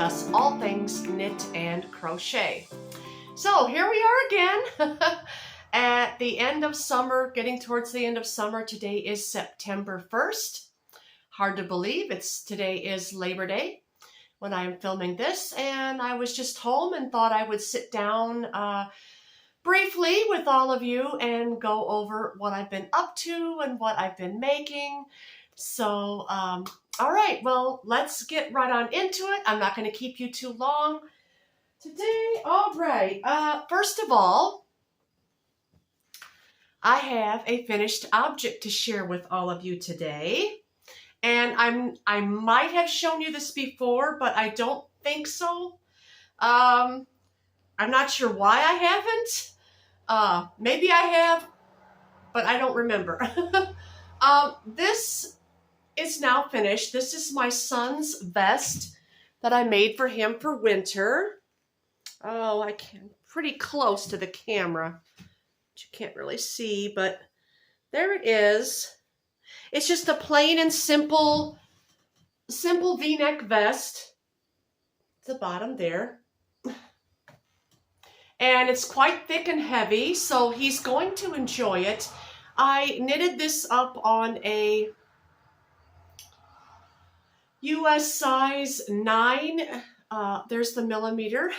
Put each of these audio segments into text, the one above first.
discuss all things knit and crochet. So here we are again at the end of summer, getting towards the end of summer. Today is September 1st. Hard to believe today is Labor Day when I am filming this, and I was just home and thought I would sit down briefly with all of you and go over what I've been up to and what I've been making. So, all right, well, let's get right on into it. I'm not going to keep you too long today. All right, first of all, I have a finished object to share with all of you today. And I might have shown you this before, but I don't think so. I'm not sure why I haven't. Maybe I have, but I don't remember. This is now finished. This is my son's vest that I made for him for winter. Oh, I can pretty close to the camera, which you can't really see, but there it is. It's just a plain and simple V-neck vest. The bottom there. And it's quite thick and heavy, so he's going to enjoy it. I knitted this up on a US size 9. There's the millimeter.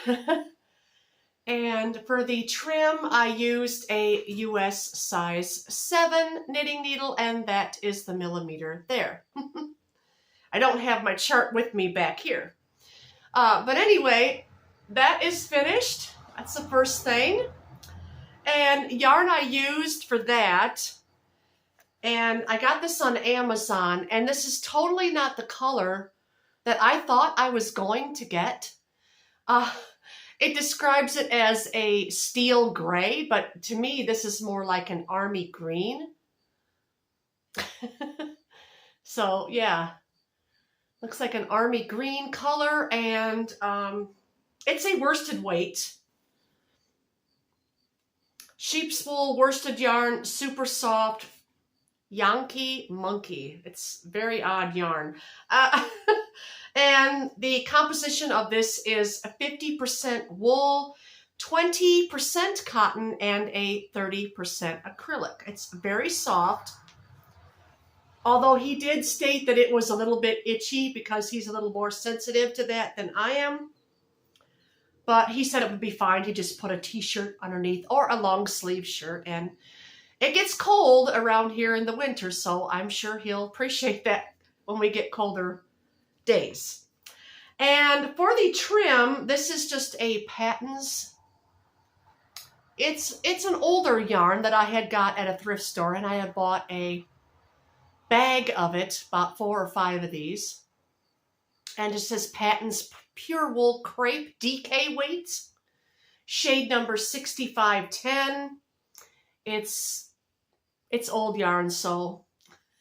And for the trim, I used a US size 7 knitting needle, and that is the millimeter there. I don't have my chart with me back here. But anyway, that is finished. That's the first thing. And yarn I used for that, and I got this on Amazon, and this is totally not the color that I thought I was going to get. It describes it as a steel gray, but to me, this is more like an army green. So, yeah. Looks like an army green color, and it's a worsted weight. Sheep's wool worsted yarn, super soft, Yankee monkey. It's very odd yarn. And the composition of this is a 50% wool, 20% cotton, and a 30% acrylic. It's very soft. Although he did state that it was a little bit itchy because he's a little more sensitive to that than I am. But he said it would be fine. He just put a t-shirt underneath or a long sleeve shirt. And it gets cold around here in the winter, so I'm sure he'll appreciate that when we get colder days. And for the trim, this is just a Patton's. It's an older yarn that I had got at a thrift store, and I had bought a bag of it, about 4 or 5 of these. And it says Patton's Pure Wool Crepe DK weights, shade number 6510. It's old yarn, so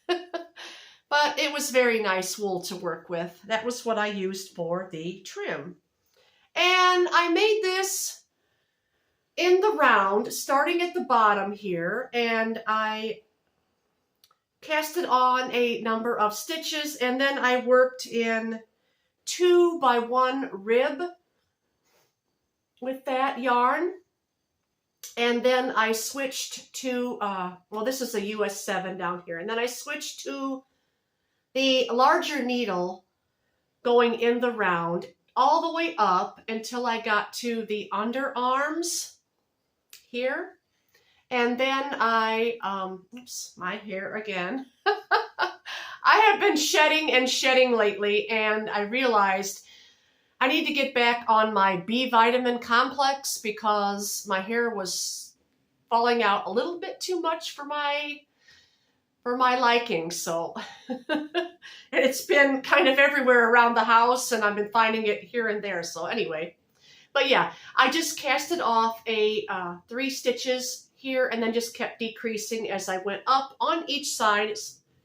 but it was very nice wool to work with. That was what I used for the trim. And I made this in the round, starting at the bottom here, and I casted on a number of stitches, and then I worked in 2 by 1 rib with that yarn. And then I switched to, well, this is a US 7 down here. And then I switched to the larger needle going in the round all the way up until I got to the underarms here. And then I, oops, my hair again. I have been shedding and shedding lately, and I realized I need to get back on my B vitamin complex because my hair was falling out a little bit too much for my liking. So, and it's been kind of everywhere around the house, and I've been finding it here and there. So anyway, but yeah, I just casted off a 3 stitches here, and then just kept decreasing as I went up on each side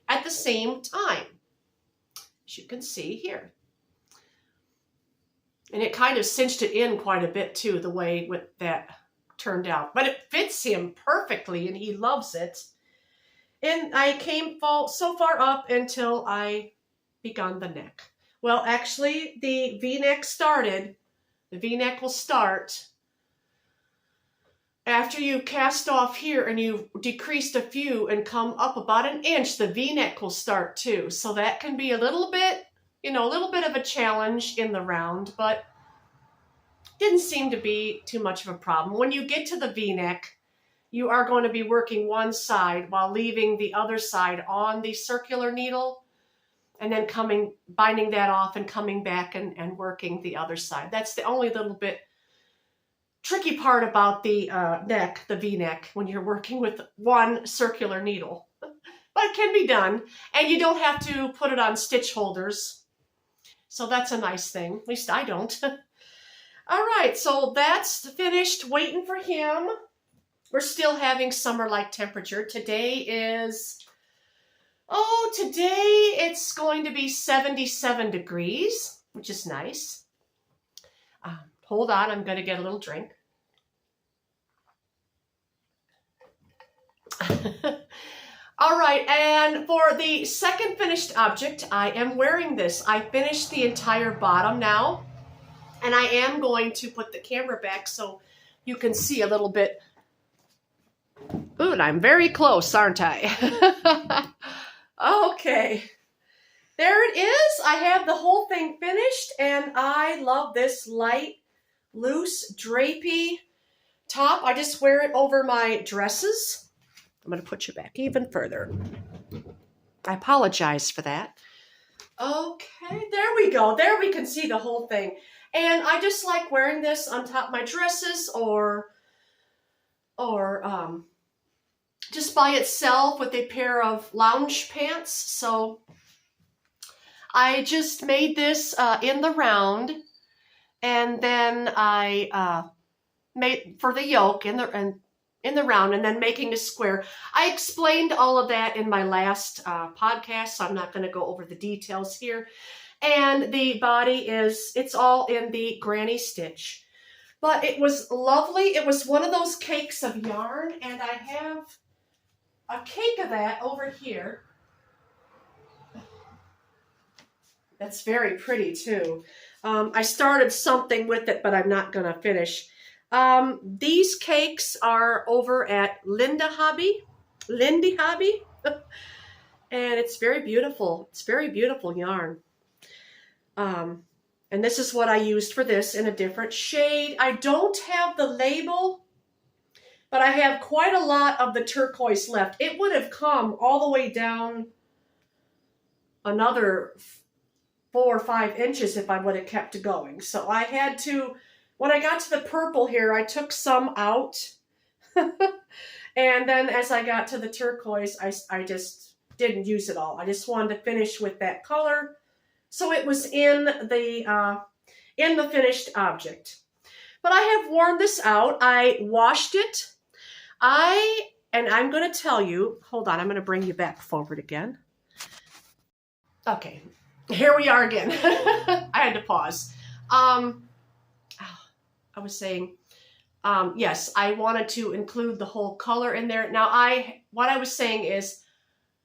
at the same time, as you can see here. And it kind of cinched it in quite a bit too, the way that turned out. But it fits him perfectly, and he loves it. And I came so far up until I begun the neck. Well, actually, the V-neck started. The V-neck will start after you cast off here and you've decreased a few and come up about an inch. The V-neck will start too. So that can be a little bit, a little bit of a challenge in the round, but didn't seem to be too much of a problem. When you get to the V-neck, you are going to be working one side while leaving the other side on the circular needle, and then binding that off and coming back and working the other side. That's the only little bit tricky part about the neck, the V-neck, when you're working with one circular needle. But it can be done, and you don't have to put it on stitch holders. So that's a nice thing. At least I don't. All right, so that's finished waiting for him. We're still having summer-like temperature. Today it's going to be 77 degrees, which is nice. Hold on, I'm going to get a little drink. All right, and for the second finished object, I am wearing this. I finished the entire bottom now, and I am going to put the camera back so you can see a little bit. Ooh, and I'm very close, aren't I? Okay. There it is. I have the whole thing finished, and I love this light, loose, drapey top. I just wear it over my dresses. I'm going to put you back even further. I apologize for that. Okay, there we go. There we can see the whole thing. And I just like wearing this on top of my dresses or just by itself with a pair of lounge pants. So I just made this in the round, and then I made for the yoke in the round, and then making a square. I explained all of that in my last podcast, so I'm not going to go over the details here. And the body it's all in the granny stitch. But it was lovely. It was one of those cakes of yarn, and I have a cake of that over here. That's very pretty too. I started something with it, but I'm not going to finish. These cakes are over at Lindy Hobby, and it's very beautiful. It's very beautiful yarn. And this is what I used for this in a different shade. I don't have the label, but I have quite a lot of the turquoise left. It would have come all the way down another 4 or 5 inches if I would have kept going. So I had to, when I got to the purple here, I took some out. And then as I got to the turquoise, I just didn't use it all. I just wanted to finish with that color. So it was in the finished object. But I have worn this out. I washed it. And I'm going to tell you, hold on, I'm going to bring you back forward again. Okay, here we are again. I had to pause. I was saying, yes, I wanted to include the whole color in there. Now, what I was saying is,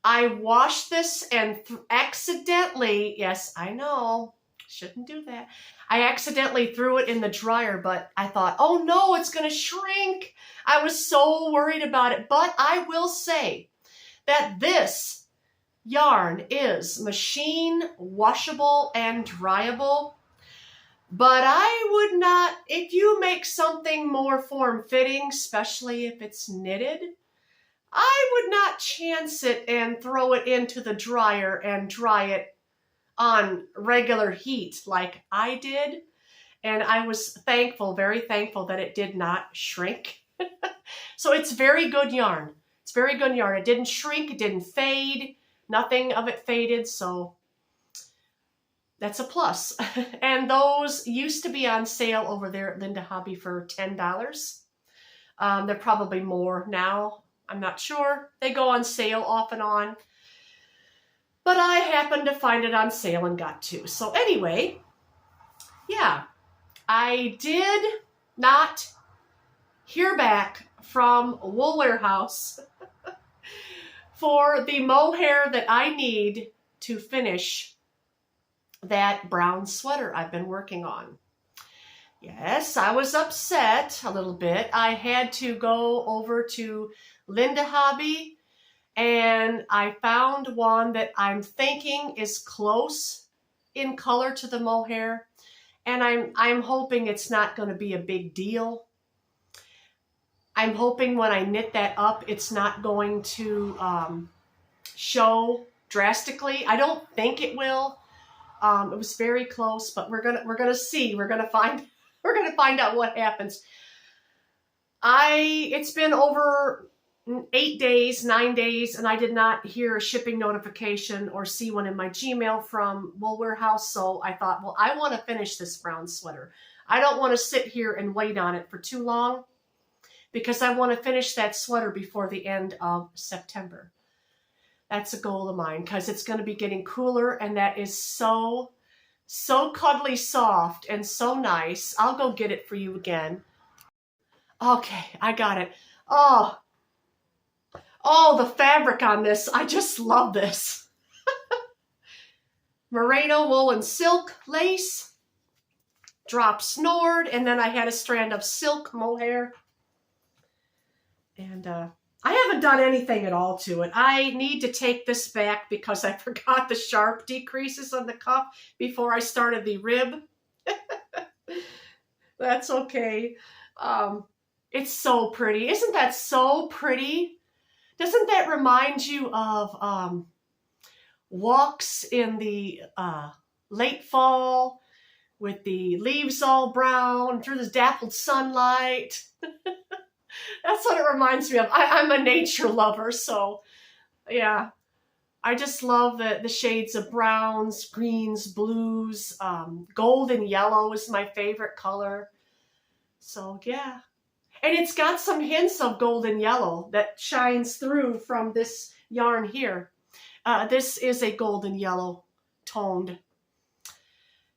I washed this and accidentally, yes, I know, shouldn't do that. I accidentally threw it in the dryer, but I thought, oh no, it's going to shrink. I was so worried about it. But I will say that this yarn is machine washable and dryable. But I would not, if you make something more form-fitting, especially if it's knitted, I would not chance it and throw it into the dryer and dry it on regular heat like I did. And I was thankful, very thankful that it did not shrink. So it's very good yarn. It's very good yarn. It didn't shrink, it didn't fade, nothing of it faded, so that's a plus. And those used to be on sale over there at Lindy Hobby for $10. They're probably more now. I'm not sure. They go on sale off and on. But I happened to find it on sale and got 2. So anyway, yeah, I did not hear back from Wool Warehouse for the mohair that I need to finish that brown sweater I've been working on. Yes, I was upset a little bit. I had to go over to Linda Hobby and I found one that I'm thinking is close in color to the mohair, and I'm hoping it's not going to be a big deal. I'm hoping when I knit that up, it's not going to show drastically. I don't think it will. It was very close, but we're gonna see. We're gonna find out what happens. It's been over 8 days, 9 days, and I did not hear a shipping notification or see one in my Gmail from Wool Warehouse. So I thought, well, I want to finish this brown sweater. I don't want to sit here and wait on it for too long because I want to finish that sweater before the end of September. That's a goal of mine because it's going to be getting cooler, and that is so cuddly soft and so nice. I'll go get it for you again. Okay, I got it. Oh, the fabric on this. I just love this. Merino wool and silk lace. Drop snored. And then I had a strand of silk mohair. And I haven't done anything at all to it. I need to take this back because I forgot the sharp decreases on the cuff before I started the rib. That's okay. It's so pretty. Isn't that so pretty? Doesn't that remind you of walks in the late fall with the leaves all brown through the dappled sunlight? That's what it reminds me of. I'm a nature lover, so yeah. I just love the shades of browns, greens, blues. Golden yellow is my favorite color. So yeah. And it's got some hints of golden yellow that shines through from this yarn here. This is a golden yellow toned.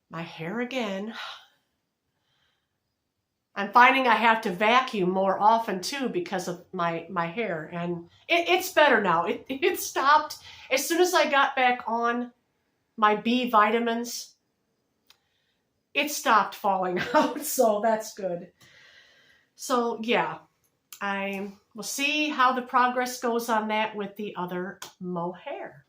My hair again. I'm finding I have to vacuum more often too because of my hair. And it's better now. It stopped. As soon as I got back on my B vitamins, it stopped falling out. So that's good. So yeah, I will see how the progress goes on that with the other mohair.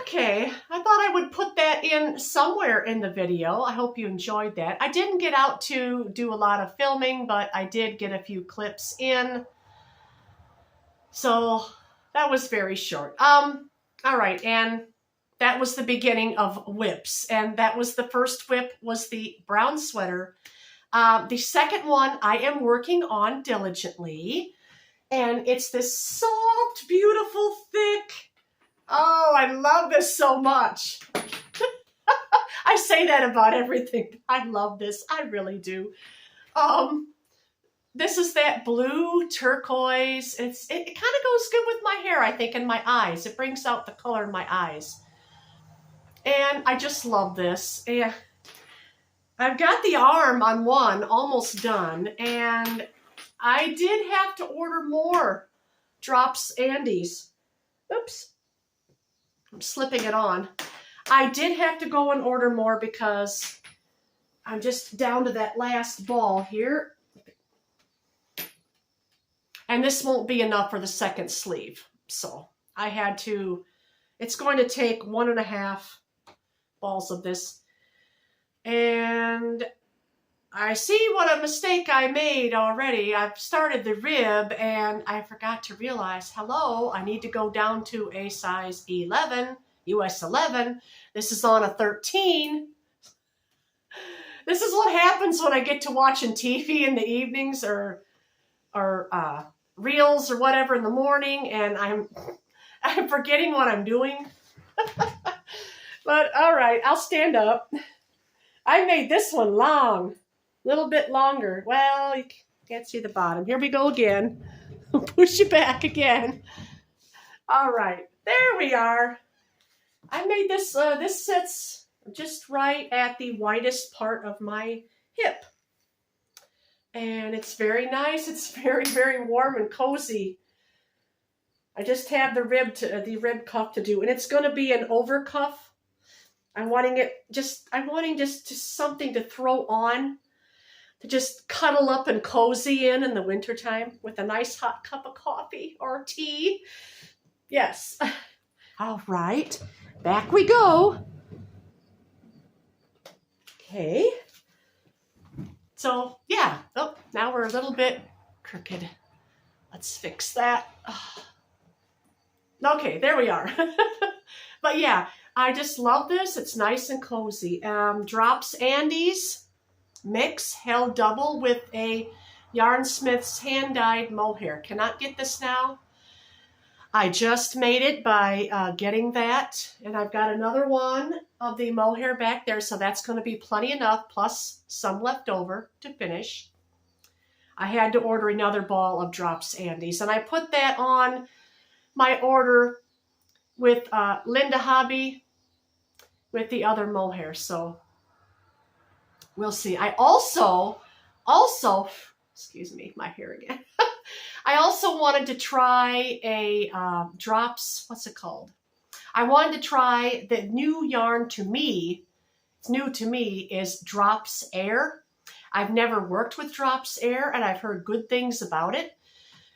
Okay, I thought I would put that in somewhere in the video. I hope you enjoyed that. I didn't get out to do a lot of filming, but I did get a few clips in. So that was very short. All right, and that was the beginning of whips. And that was the first whip was the brown sweater. The second one I am working on diligently. And it's this soft, beautiful, thick. Oh, I love this so much. I say that about everything. I love this. I really do. This is that blue turquoise. It kind of goes good with my hair, I think, and my eyes. It brings out the color in my eyes. And I just love this. And I've got the arm on one almost done, and I did have to order more Drops Andes. Oops. I'm slipping it on. I did have to go and order more because I'm just down to that last ball here. And this won't be enough for the second sleeve. So I had to, it's going to take 1.5 balls of this. And I see what a mistake I made already. I've started the rib and I forgot to realize, hello, I need to go down to a size 11, US 11. This is on a 13. This is what happens when I get to watching TV in the evenings or reels or whatever in the morning, and I'm forgetting what I'm doing. But all right, I'll stand up. I made this one long. A little bit longer. Well, you can't see the bottom. Here we go again. Push you back again. All right, there we are. I made this, this sits just right at the widest part of my hip. And it's very nice. It's very, very warm and cozy. I just have the rib cuff to do, and it's going to be an over cuff. I'm wanting just something to throw on, to just cuddle up and cozy in the wintertime with a nice hot cup of coffee or tea. Yes. All right, back we go. Okay. So, yeah. Oh, now we're a little bit crooked. Let's fix that. Okay, there we are. But yeah, I just love this. It's nice and cozy. Drops Andes mix held double with a Yarnsmith's hand-dyed mohair. Cannot get this now. I just made it by getting that, and I've got another one of the mohair back there, so that's going to be plenty enough, plus some left over to finish. I had to order another ball of Drops Andes, and I put that on my order with Linda Hobby with the other mohair, so we'll see. I also, excuse me, my hair again. I also wanted to try a Drops, what's it called? I wanted to try the new yarn to me, it's new to me, is Drops Air. I've never worked with Drops Air, and I've heard good things about it.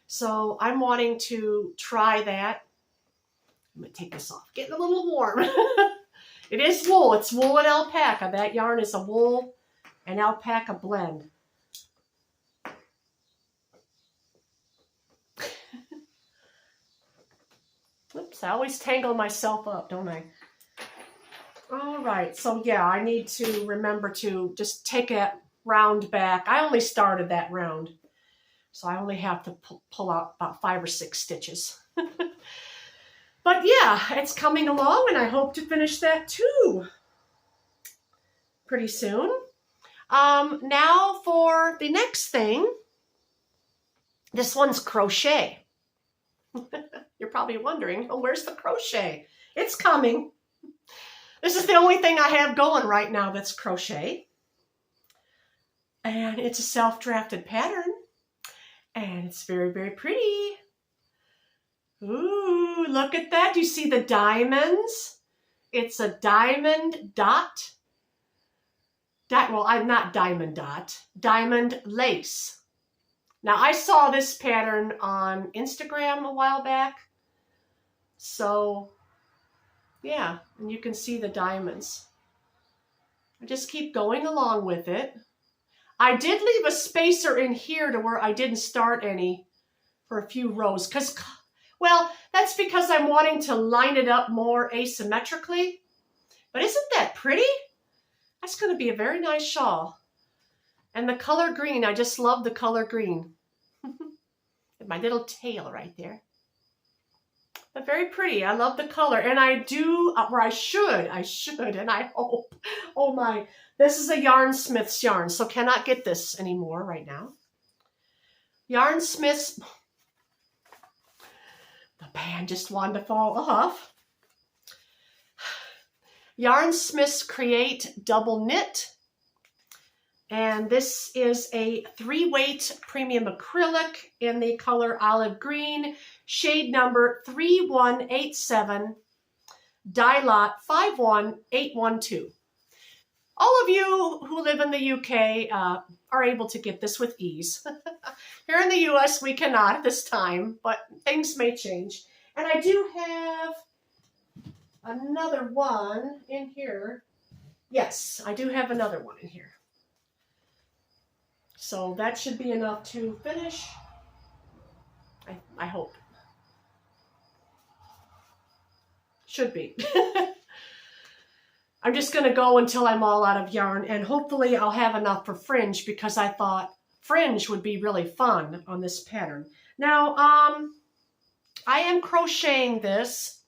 So I'm wanting to try that. I'm going to take this off. Getting a little warm. It is wool. It's wool and alpaca. That yarn is a wool and alpaca blend. Oops, I always tangle myself up, don't I? All right, so yeah, I need to remember to just take a round back. I only started that round, so I only have to pull out about 5 or 6 stitches. But yeah, it's coming along, and I hope to finish that too pretty soon. Now for the next thing. This one's crochet. You're probably wondering, oh, where's the crochet? It's coming. This is the only thing I have going right now that's crochet. And it's a self-drafted pattern. And it's very, very pretty. Ooh, look at that. Do you see the diamonds? It's a diamond dot. Well, I'm not diamond dot. Diamond lace. Now, I saw this pattern on Instagram a while back. So Yeah, and you can see the diamonds. I just keep going along with it. I did leave a spacer in here to where I didn't start any for a few rows because, well, that's because I'm wanting to line it up more asymmetrically. But isn't that pretty? That's going to be a very nice shawl. And the color green, I just love the color green. My little tail right there. But very pretty. I love the color. And I do, or I should, and I hope. Oh my, this is a Yarn Smith's yarn, so cannot get this anymore right now. Yarn Smith's, the band just wanted to fall off. Yarn Smith's Create Double Knit. And this is a 3-weight premium acrylic in the color olive green, shade number 3187, dye lot 51812. All of you who live in the UK are able to get this with ease. Here in the US, we cannot at this time, but things may change. And I do have another one in here. Yes, I do have another one in here. So that should be enough to finish. I hope. Should be. I'm just going to go until I'm all out of yarn, and hopefully I'll have enough for fringe because I thought fringe would be really fun on this pattern. Now, I am crocheting this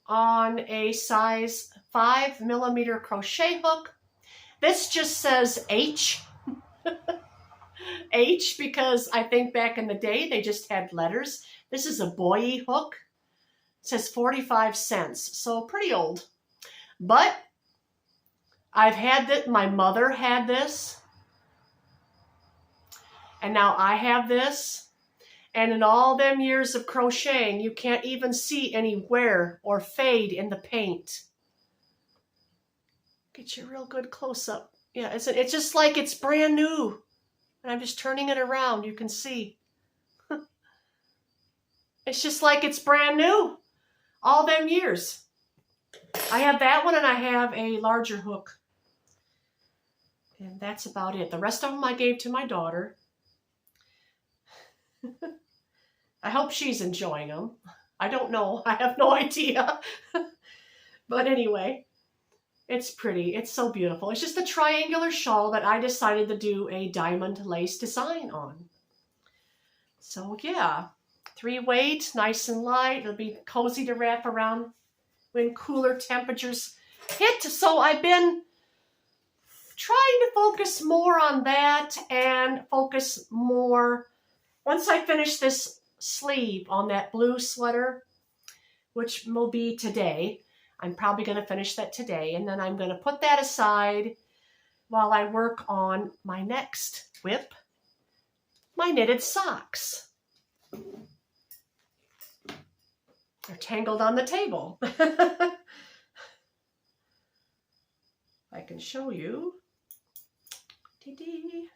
on a size 5mm crochet hook. This just says H. H because I think back in the day they just had letters. This is a boy hook. It says 45 cents, so pretty old. But I've had that. My mother had this, and now I have this. And in all them years of crocheting, you can't even see any wear or fade in the paint. Get you a real good close-up. Yeah, it's just like it's brand new. And I'm just turning it around, you can see. It's just like it's brand new. All them years. I have that one and I have a larger hook. And that's about it. The rest of them I gave to my daughter. I hope she's enjoying them. I don't know. I have no idea. But anyway. It's pretty. It's so beautiful. It's just a triangular shawl that I decided to do a diamond lace design on. So yeah, 3-weight, nice and light. It'll be cozy to wrap around when cooler temperatures hit. So I've been trying to focus more on that and focus more, once I finish this sleeve on that blue sweater, which will be today. I'm probably going to finish that today, and then I'm going to put that aside while I work on my next whip, my knitted socks. They're tangled on the table. I can show you. They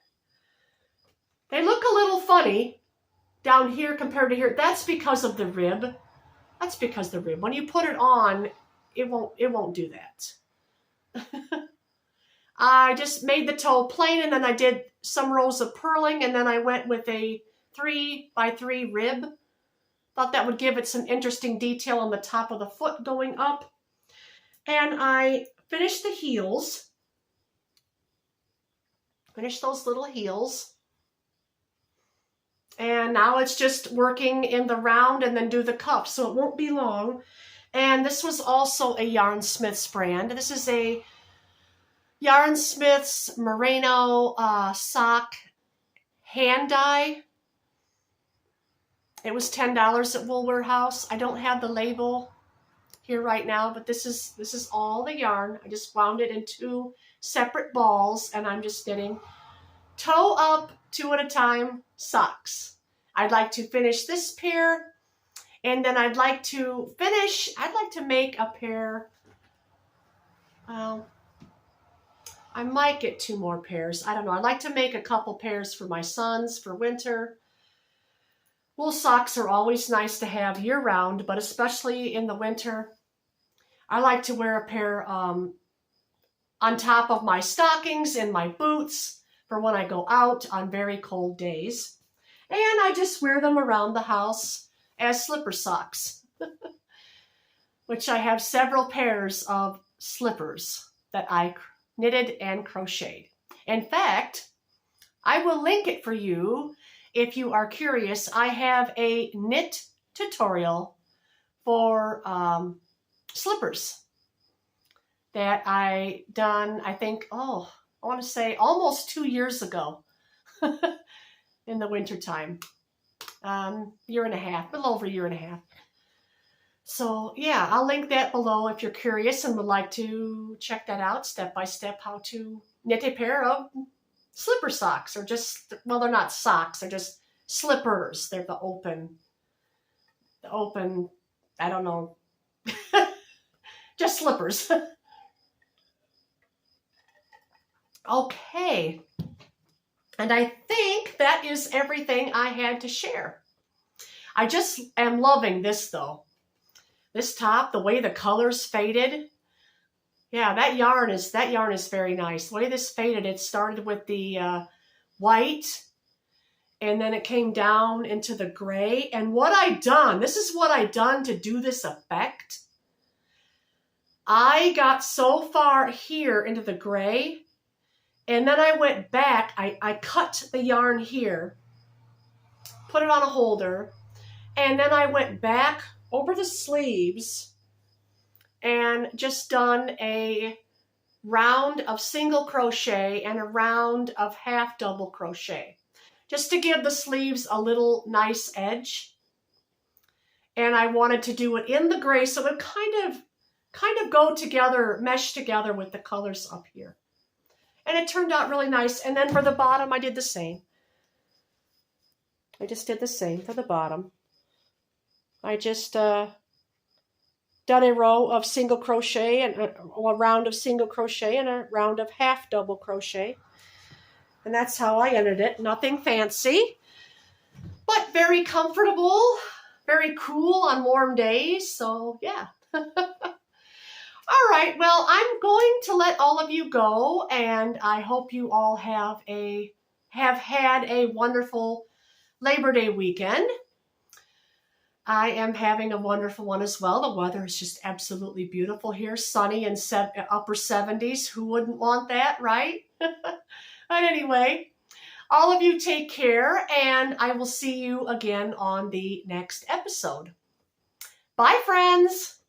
look a little funny down here compared to here. That's because of the rib. That's because the rib. When you put it on, it won't do that. I just made the toe plain, and then I did some rows of purling, and then I went with a 3x3 rib. Thought that would give it some interesting detail on the top of the foot going up. And I finished the heels. Finished those little heels. And now it's just working in the round and then do the cuff, so it won't be long. And this was also a Yarn Smith's brand. This is a Yarn Smith's Merino sock hand dye. It was $10 at Wool Warehouse. I don't have the label here right now, but this is all the yarn. I just wound it in 2 separate balls, and I'm just knitting toe up, 2 at a time, socks. I'd like to finish this pair. And then I'd like to make a pair, well, I might get 2 more pairs. I don't know. I'd like to make a couple pairs for my sons for winter. Wool socks are always nice to have year-round, but especially in the winter. I like to wear a pair on top of my stockings and my boots for when I go out on very cold days. And I just wear them around the house as slipper socks, which I have several pairs of slippers that I knitted and crocheted. In fact, I will link it for you if you are curious. I have a knit tutorial for slippers that I done, I think, I want to say almost 2 years ago in the wintertime. Year and a half, a little over a year and a half. So yeah, I'll link that below if you're curious and would like to check that out step by step, how to knit a pair of slipper socks, or just, well, they're not socks, they're just slippers. They're the open, I don't know, just slippers. Okay. And I think that is everything I had to share. I just am loving this though. This top, the way the colors faded. Yeah, that yarn is very nice. The way this faded, it started with the white, and then it came down into the gray. And this is what I done to do this effect. I got so far here into the gray, and then I went back, I cut the yarn here, put it on a holder, and then I went back over the sleeves and just done a round of single crochet and a round of half double crochet, just to give the sleeves a little nice edge. And I wanted to do it in the gray so it kind of go together, mesh together with the colors up here. And it turned out really nice. And then for the bottom, I did the same. I just did the same for the bottom. I just done a row of single crochet and a round of single crochet and a round of half double crochet. And that's how I ended it. Nothing fancy, but very comfortable, very cool on warm days. So yeah. All right, well, I'm going to let all of you go, and I hope you all have had a wonderful Labor Day weekend. I am having a wonderful one as well. The weather is just absolutely beautiful here, sunny and upper 70s. Who wouldn't want that, right? But anyway, all of you take care, and I will see you again on the next episode. Bye, friends.